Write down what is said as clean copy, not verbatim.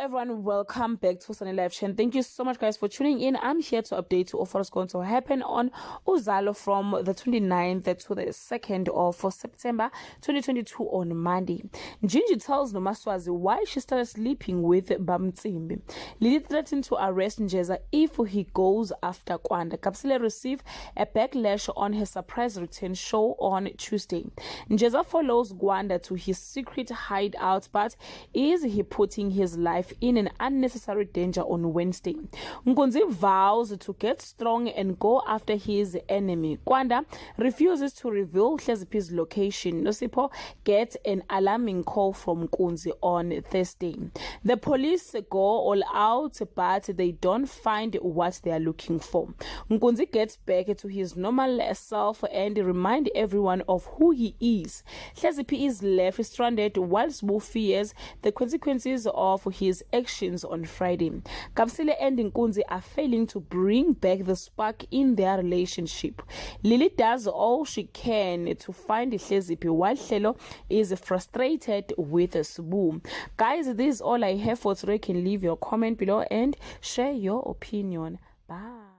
everyone, welcome back to Sunny Live Chain. Thank you so much guys for tuning in. I'm here to update you of what's going to happen on Uzalo from the 29th to the 2nd of September 2022 on Monday. Njinji tells Nomaswazi why she started sleeping with Bamtsimbi. Lily threatened to arrest Njeza if he goes after Kwanda. Kapsile received a backlash on her surprise return show on Tuesday. Njeza follows Gwanda to his secret hideout, but is he putting his life in an unnecessary danger on Wednesday? Nkunzi vows to get strong and go after his enemy. Kwanda refuses to reveal Hleziphi's location. Nosipho gets an alarming call from Nkunzi on Thursday. The police go all out, but they don't find what they are looking for. Nkunzi gets back to his normal self and reminds everyone of who he is. Hleziphi is left stranded whilst Bo fears the consequences of his actions on Friday. Kapsile and Nkunzi are failing to bring back the spark in their relationship. Lily does all she can to find Hleziphi while Hlelo is frustrated with Subu. Guys, this is all I have for today. You can leave your comment below and share your opinion. Bye.